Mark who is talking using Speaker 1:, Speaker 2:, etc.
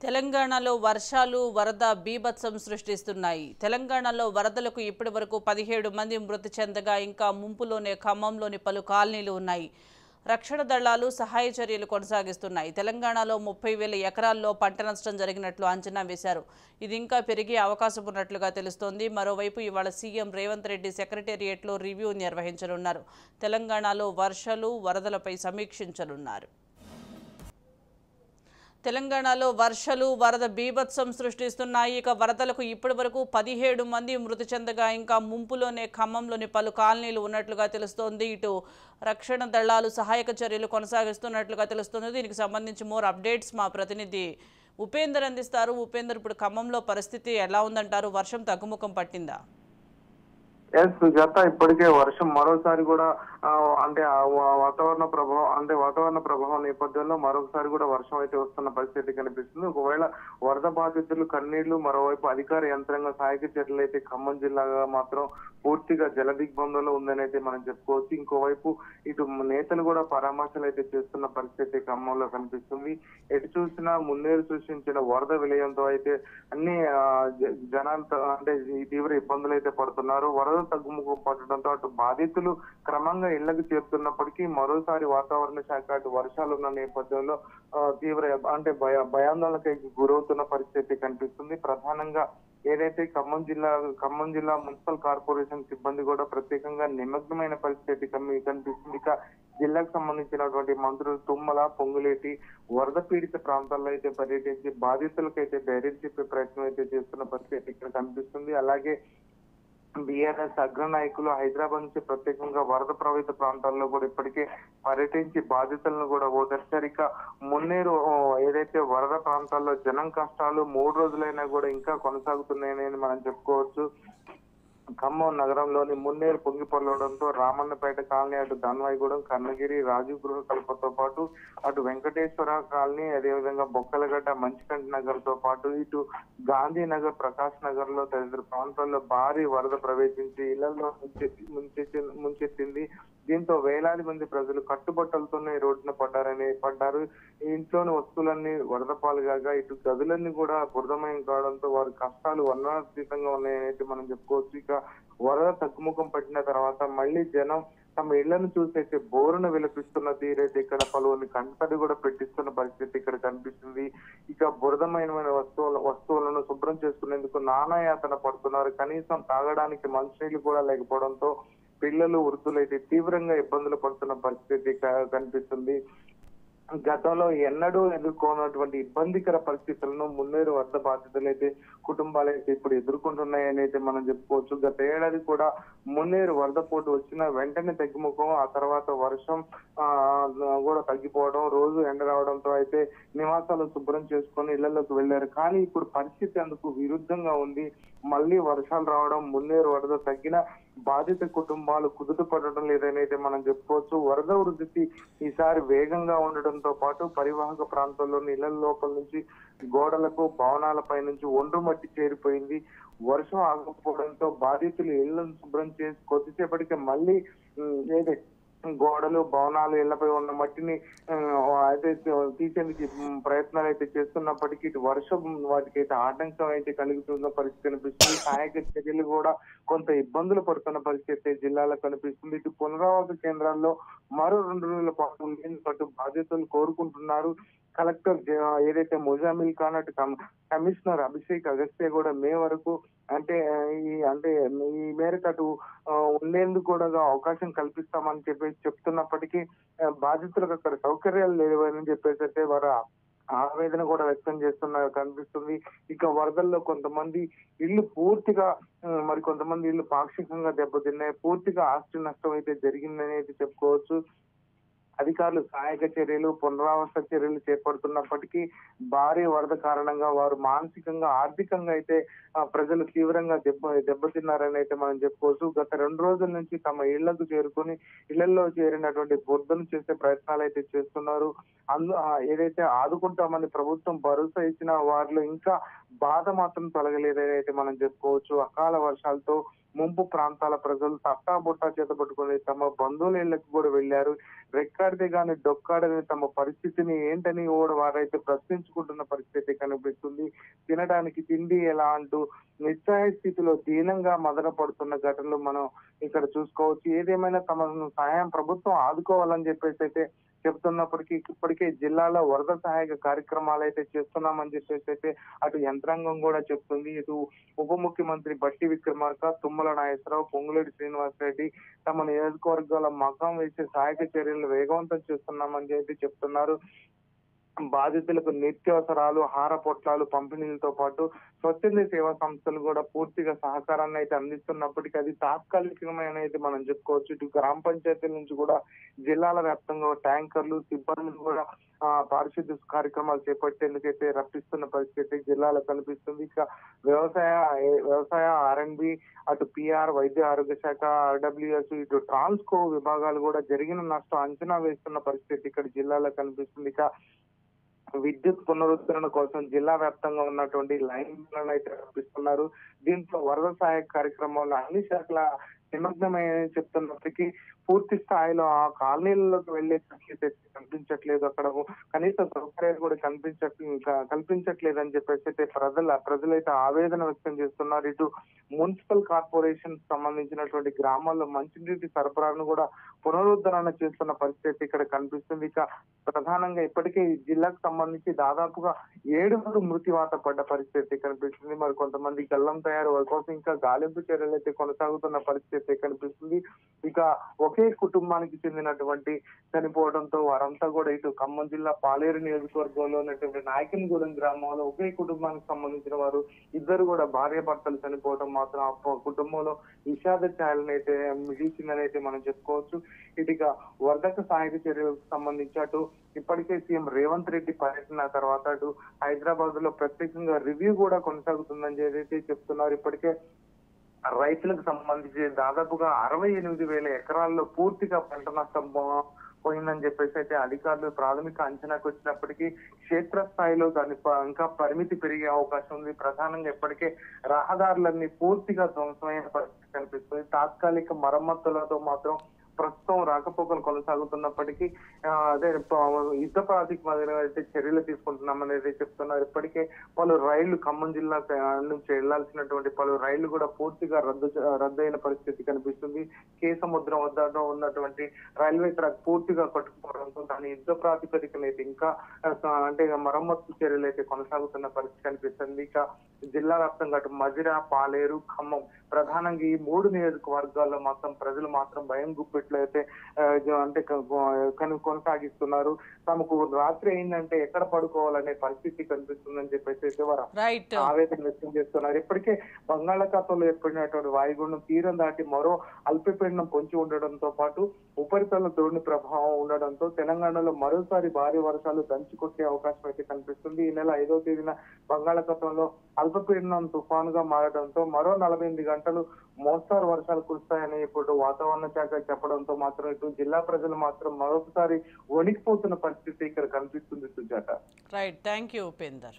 Speaker 1: తెలంగాణలో వర్షాలు వరద బీభత్సం సృష్టిస్తున్నాయి. తెలంగాణలో వరదలకు ఇప్పటివరకు 17 మంది మృతి చెందగా ఇంకా ముంపులోనే ఖమ్మంలోని పలు కాలనీలు ఉన్నాయి. రక్షణ దళాలు సహాయ చర్యలు కొనసాగిస్తున్నాయి. తెలంగాణలో 30,000 ఎకరాల్లో పంట నష్టం జరిగినట్లు అంచనా వేశారు. ఇది ఇంకా పెరిగే అవకాశం ఉన్నట్లుగా తెలుస్తోంది. మరోవైపు ఇవాళ సీఎం రేవంత్ రెడ్డి సెక్రటేరియట్లో రివ్యూ నిర్వహించనున్నారు. తెలంగాణలో వర్షాలు వరదలపై సమీక్షించనున్నారు. తెలంగాణలో వర్షాలు వరద బీభత్సం సృష్టిస్తున్నాయి. ఇక వరదలకు ఇప్పటివరకు 17 మంది మృతి చెందగా ఇంకా ముంపులోనే ఖమ్మంలోని పలు కాలనీలు ఉన్నట్లుగా తెలుస్తోంది. ఇటు రక్షణ దళాలు సహాయక చర్యలు కొనసాగిస్తున్నట్లుగా తెలుస్తోంది. దీనికి సంబంధించి మోర్ అప్డేట్స్ మా ప్రతినిధి ఉపేందర్ అందిస్తారు. ఉపేందర్, ఇప్పుడు ఖమ్మంలో పరిస్థితి ఎలా ఉందంటారు? వర్షం తగ్గుముఖం పట్టిందా?
Speaker 2: సుజాత, ఇప్పటికే వర్షం మరోసారి కూడా వాతావరణ ప్రభావం నేపథ్యంలో మరొకసారి కూడా వర్షం అయితే వస్తున్న పరిస్థితి కనిపిస్తుంది. ఒకవేళ వరద బాధితులు కన్నీళ్లు, మరోవైపు అధికార యంత్రాంగ సహాయక చర్యలు అయితే ఖమ్మం జిల్లాగా మాత్రం పూర్తిగా జల దిగ్బంధంలో ఉందని అయితే మనం చెప్పుకోవచ్చు. ఇంకోవైపు ఇటు నేతలు కూడా పరామర్శలు అయితే చేస్తున్న పరిస్థితి ఖమ్మంలో కనిపిస్తుంది. ఎటు చూసినా మున్నేరు సృష్టించిన వరద విలయంతో అయితే అన్ని జనాలతో ఈ తీవ్ర ఇబ్బందులు అయితే పడుతున్నారు. వరద తగ్గుముఖం పట్టడంతో అటు బాధితులు క్రమంగా ఇళ్లకు చేరుతున్నప్పటికీ మరోసారి వాతావరణ శాఖ అటు వర్షాలున్న నేపథ్యంలో తీవ్ర భయాందోళనకి గురవుతున్న పరిస్థితి కనిపిస్తుంది. ప్రధానంగా ఏదైతే ఖమ్మం జిల్లా మున్సిపల్ కార్పొరేషన్ సిబ్బంది కూడా ప్రత్యేకంగా నిమగ్నమైన పరిస్థితి కనిపిస్తుంది. ఇక జిల్లాకు సంబంధించినటువంటి మంత్రులు తుమ్మల, పొంగులేటి వరద పీడిత ప్రాంతాల్లో అయితే పర్యటించి బాధితులకైతే ధైర్యం చెప్పే ప్రయత్నం అయితే చేస్తున్న పరిస్థితి ఇక్కడ కనిపిస్తుంది. అలాగే బీఆర్ఎస్ అగ్రనాయకులు హైదరాబాద్ నుంచి ప్రత్యేకంగా వరద ప్రభావిత ప్రాంతాల్లో కూడా ఇప్పటికే పర్యటించి బాధితులను కూడా ఓదార్చారు. ఇక మున్నేరు ఏదైతే వరద ప్రాంతాల్లో జనం కష్టాలు 3 రోజులైనా కూడా ఇంకా కొనసాగుతున్నాయని మనం చెప్పుకోవచ్చు. ఖమ్మం నగరంలోని మున్నేరు పొంగిపొర్లడంతో రామన్నపేట కాలనీ, అటు ధన్వాయిగూడెం, కన్నగిరి, రాజీవ్ గృహ కల్పతో పాటు అటు వెంకటేశ్వర కాలనీ, అదేవిధంగా బొక్కలగడ్డ, మంచికంటి నగర్ తో పాటు ఇటు గాంధీనగర్, ప్రకాష్ నగర్ లో తదితర ప్రాంతాల్లో భారీ వరద ప్రవేశించి ఇళ్లలో ముంచెత్తింది. దీంతో వేలాది మంది ప్రజలు కట్టుబట్టలతోనే రోడ్డున పడ్డారు. ఇంట్లోని వస్తువులన్నీ వరద పాలుగా ఇటు గదులన్నీ కూడా బురదమయం కావడంతో వారి కష్టాలు వర్ణనాతీతంగా ఉన్నాయని మనం చెప్పుకోవచ్చు. ఇక వరద తగ్గుముఖం పట్టిన తర్వాత మళ్ళీ జనం తమ ఇళ్లను చూసైతే బోరున విలపిస్తున్న తీరైతే ఇక్కడ పలువురిని కంటతడి కూడా పెట్టిస్తున్న పరిస్థితి ఇక్కడ కనిపిస్తుంది. ఇక బురదమైన వస్తువులను శుభ్రం చేసుకునేందుకు నానాయాతన పడుతున్నారు. కనీసం తాగడానికి మంచినీళ్లు కూడా లేకపోవడంతో పిల్లలు, వృద్ధులైతే తీవ్రంగా ఇబ్బందులు పడుతున్న పరిస్థితి కనిపిస్తుంది. గతంలో ఎన్నడూ ఎదుర్కొన్నటువంటి ఇబ్బందికర పరిస్థితులను మున్నేరు వరద బాధితులైతే కుటుంబాలైతే ఇప్పుడు ఎదుర్కొంటున్నాయని అయితే మనం చెప్పుకోవచ్చు. గత ఏడాది కూడా మున్నేరు వరద పోటు వచ్చిన వెంటనే తగ్గుముఖం, ఆ తర్వాత వర్షం కూడా తగ్గిపోవడం, రోజు ఎండ రావడంతో అయితే నివాసాలు శుభ్రం చేసుకొని ఇళ్లలోకి వెళ్లారు. కానీ ఇప్పుడు పరిస్థితి అందుకు విరుద్ధంగా ఉంది. మళ్ళీ వర్షాలు రావడం, మున్నేరు వరద తగ్గిన బాధిత కుటుంబాలు కుదుట పడటం లేదని అయితే మనం చెప్పుకోవచ్చు. వరద వృద్ధి ఈసారి వేగంగా ఉండడంతో పాటు పరివాహక ప్రాంతాల్లోని ఇళ్ల లోపల నుంచి గోడలకు, భవనాలపై నుంచి ఒండ్రు మట్టి చేరిపోయింది. వర్షం ఆగకపోవడంతో బాధితులు ఇళ్లను శుభ్రం చేసి కొద్దిసేపటికి మళ్ళీ గోడలు, భవనాలు, ఇళ్లపై ఉన్న మట్టిని అయితే తీసేందుకు ప్రయత్నాలు అయితే చేస్తున్నప్పటికీ ఇటు వర్షం వాటికి అయితే ఆటంకం అయితే కలుగుతున్న పరిస్థితి కనిపిస్తుంది. సహాయక చర్యలు కూడా కొంత ఇబ్బందులు పడుతున్న పరిస్థితి జిల్లాలో కనిపిస్తుంది. ఇటు పునరావాస కేంద్రాల్లో మరో 2 రోజుల పాటు బాధితులు కోరుకుంటున్నారు. కలెక్టర్ ఏదైతే ముజామిల్ ఖాన్, అటు కమిషనర్ అభిషేక్ అగస్త్య కూడా మే వరకు ఈ మేరకు అటు ఉండేందుకు కూడా అవకాశం కల్పిస్తామని చెప్తున్నప్పటికీ బాధితులకు అక్కడ సౌకర్యాలు లేవని చెప్పేసి వారు ఆవేదన కూడా వ్యక్తం చేస్తున్నారు కనిపిస్తుంది. ఇక వరదల్లో కొంతమంది ఇళ్లు పూర్తిగా, మరి కొంతమంది ఇళ్లు పాక్షికంగా దెబ్బతిన్నాయి. పూర్తిగా ఆస్తి నష్టం అయితే జరిగిందని అయితే చెప్పుకోవచ్చు. అధికారులు సహాయక చర్యలు, పునరావాస చర్యలు చేపడుతున్నప్పటికీ భారీ వరద కారణంగా వారు మానసికంగా, ఆర్థికంగా అయితే ప్రజలు తీవ్రంగా దెబ్బతిన్నారని అయితే మనం చెప్పుకోవచ్చు. గత 2 రోజుల నుంచి తమ ఇళ్లకు చేరుకొని ఇళ్లలో చేరినటువంటి బురదను చేసే ప్రయత్నాలు అయితే చేస్తున్నారు. ఏదైతే ఆదుకుంటామని ప్రభుత్వం భరోసా ఇచ్చిన వారిలో ఇంకా బాధ మాత్రం తొలగలేదని అయితే మనం చెప్పుకోవచ్చు. అకాల వర్షాలతో ముంపు ప్రాంతాల ప్రజలు తట్టాబుట్టా చేతపట్టుకుని తమ బంధువుల ఇళ్లకు కూడా వెళ్లారు. రెక్కాడితే గాని డొక్కాడని తమ పరిస్థితిని ఏంటని కూడా వారైతే ప్రశ్నించుకుంటున్న పరిస్థితి కనిపిస్తుంది. తినడానికి తిండి ఎలా అంటూ నిస్సహాయ స్థితిలో దీనంగా మదన పడుతున్న ఘటనలు మనం ఇక్కడ చూసుకోవచ్చు. ఏదేమైనా తమను సహాయం ప్రభుత్వం ఆదుకోవాలని చెప్పేసి అయితే చెప్తున్నప్పటికీ ఇప్పటికే జిల్లాలో వరద సహాయక కార్యక్రమాలు అయితే చేస్తున్నామని చెప్పేసి అయితే అటు యంత్రాంగం కూడా చెప్తుంది. ఇటు ఉప ముఖ్యమంత్రి బట్టి విక్రమార్క, తుమ్మల నాగేశ్వరరావు, పొంగులేటి శ్రీనివాసరెడ్డి తమ నియోజకవర్గాల మకాం వేసే సహాయక చర్యలు వేగవంతం చేస్తున్నామని చెప్పి చెప్తున్నారు. బాధితులకు నిత్యావసరాలు, ఆహార పొట్లాలు పంపిణీలతో పాటు స్వచ్ఛంద సేవా సంస్థలు కూడా పూర్తిగా సహకారాన్ని అయితే అందిస్తున్నప్పటికీ అది తాత్కాలికమైన అయితే మనం చెప్పుకోవచ్చు. ఇటు గ్రామ పంచాయతీల నుంచి కూడా జిల్లాల వ్యాప్తంగా ట్యాంకర్లు, సిబ్బందిని కూడా పారిశుద్ధ్య కార్యక్రమాలు చేపట్టేందుకైతే రప్పిస్తున్న పరిస్థితి జిల్లాలో కనిపిస్తుంది. ఇక వ్యవసాయ ఆర్ఎండ్బి, అటు పిఆర్, వైద్య ఆరోగ్య శాఖ, ఆర్డబ్ల్యూఎస్, ఇటు ట్రాన్స్కో విభాగాలు కూడా జరిగిన నష్టం అంచనా వేస్తున్న పరిస్థితి ఇక్కడ జిల్లాలో కనిపిస్తుంది. ఇక విద్యుత్ పునరుద్ధరణ కోసం జిల్లా వ్యాప్తంగా ఉన్నటువంటి లైన్లను అయితే రప్పిస్తున్నారు. దీంట్లో వరద సహాయక కార్యక్రమంలో అన్ని శాఖల నిమగ్నమని చెప్తున్నప్పటికీ పూర్తి స్థాయిలో ఆ కాలనీలలోకి వెళ్లే పరిస్థితి కనిపించట్లేదు. అక్కడ కనీస సౌకర్యాలు కూడా కల్పించట్లేదు అని చెప్పేసి అయితే ప్రజలైతే ఆవేదన వ్యక్తం చేస్తున్నారు. ఇటు మున్సిపల్ కార్పొరేషన్ సంబంధించినటువంటి గ్రామాల్లో మంచినీటి సరఫరాను కూడా పునరుద్ధరణ చేస్తున్న పరిస్థితి ఇక్కడ కనిపిస్తుంది. ఇక ప్రధానంగా ఇప్పటికే ఈ జిల్లాకు సంబంధించి దాదాపుగా 7 మృత్యువాత పడ్డ పరిస్థితి కనిపిస్తుంది. మరి కొంతమంది గల్లం తయారు కోసం ఇంకా గాలింపు చర్యలు అయితే కొనసాగుతున్న పరిస్థితి కనిపిస్తుంది. ఇక ఒకే కుటుంబానికి చెందినటువంటి చనిపోవడంతో వారంతా కూడా ఇటు ఖమ్మం జిల్లా పాలేరు నియోజకవర్గంలో ఉన్నటువంటి నాయకనగూడెం గ్రామంలో ఒకే కుటుంబానికి సంబంధించిన వారు ఇద్దరు కూడా భార్య భర్తలు చనిపోవడం మాత్రం ఆ కుటుంబంలో విషాద ఛాయలను అయితే మిగిల్చిందని అయితే మనం చెప్పుకోవచ్చు. ఇటుక వరదక సహాయక చర్యలకు సంబంధించి అటు ఇప్పటికే సీఎం రేవంత్ రెడ్డి పర్యటన తర్వాత అటు హైదరాబాద్ లో ప్రత్యేకంగా రివ్యూ కూడా కొనసాగుతుందని ఏదైతే చెప్తున్నారు. ఇప్పటికే రైతులకు సంబంధించి దాదాపుగా 68,000 ఎకరాల్లో పూర్తిగా పంట నష్టం పోయిందని చెప్పేసి అయితే అధికారులు ప్రాథమిక అంచనాకు వచ్చినప్పటికీ క్షేత్రస్థాయిలో దాని ఇంకా పరిమితి పెరిగే అవకాశం ఉంది. ప్రధానంగా ఇప్పటికే రహదారులన్నీ పూర్తిగా ధ్వంసమైన పరిస్థితి కనిపిస్తుంది. తాత్కాలిక మరమ్మతులతో మాత్రం ప్రస్తుతం రాకపోకలు కొనసాగుతున్నప్పటికీ అదే యుద్ధ ప్రాతిపదికన అయితే చర్యలు తీసుకుంటున్నామని అయితే చెప్తున్నారు. ఇప్పటికే పలు రైళ్లు ఖమ్మం జిల్లా నుంచి వెళ్లాల్సినటువంటి పలు రైళ్లు కూడా పూర్తిగా రద్దయిన పరిస్థితి కనిపిస్తుంది. కేసముద్రం వద్ద ఉన్నటువంటి రైల్వే ట్రాక్ పూర్తిగా కొట్టుకుపోవడంతో దాని యుద్ధ ప్రాతిపదికన అయితే ఇంకా అంటే మరమ్మతు చర్యలు అయితే కొనసాగుతున్న పరిస్థితి కనిపిస్తుంది. ఇక జిల్లా వ్యాప్తంగా అటు మజిర, పాలేరు, ఖమ్మం ప్రధానంగా ఈ 3 నియోజకవర్గాల్లో మాత్రం ప్రజలు మాత్రం భయం గుప్పిట్లో అయితే అంటే కొనసాగిస్తున్నారు. తమకు రాత్రి అయిందంటే ఎక్కడ పడుకోవాలనే పరిస్థితి కనిపిస్తుందని చెప్పేసి వారు ఆవేదన వ్యక్తం చేస్తున్నారు. ఇప్పటికే బంగాళాఖాతంలో ఏర్పడినటువంటి వాయుగుండం తీరం దాటి మరో అల్పపీడనం పొంచి ఉండడంతో పాటు ఉపరితల ద్రోణి ప్రభావం ఉండడంతో తెలంగాణలో మరోసారి భారీ వర్షాలు దంచుకొట్టే అవకాశం అయితే కనిపిస్తుంది. ఈ నెల 5వ తేదీన బంగాళాఖాతంలో అల్పపీడనం తుఫానుగా మారడంతో మరో 48 గంటలు మోస్తారు వర్షాలు కురుస్తాయని ఇప్పుడు వాతావరణ శాఖ చెప్పడంతో మాత్రం ఇటు జిల్లా ప్రజలు మాత్రం మరొకసారి వణికిపోతున్న పరిస్థితి ఇక్కడ కనిపిస్తుంది. Sujatha.
Speaker 1: Right, thank you Upender.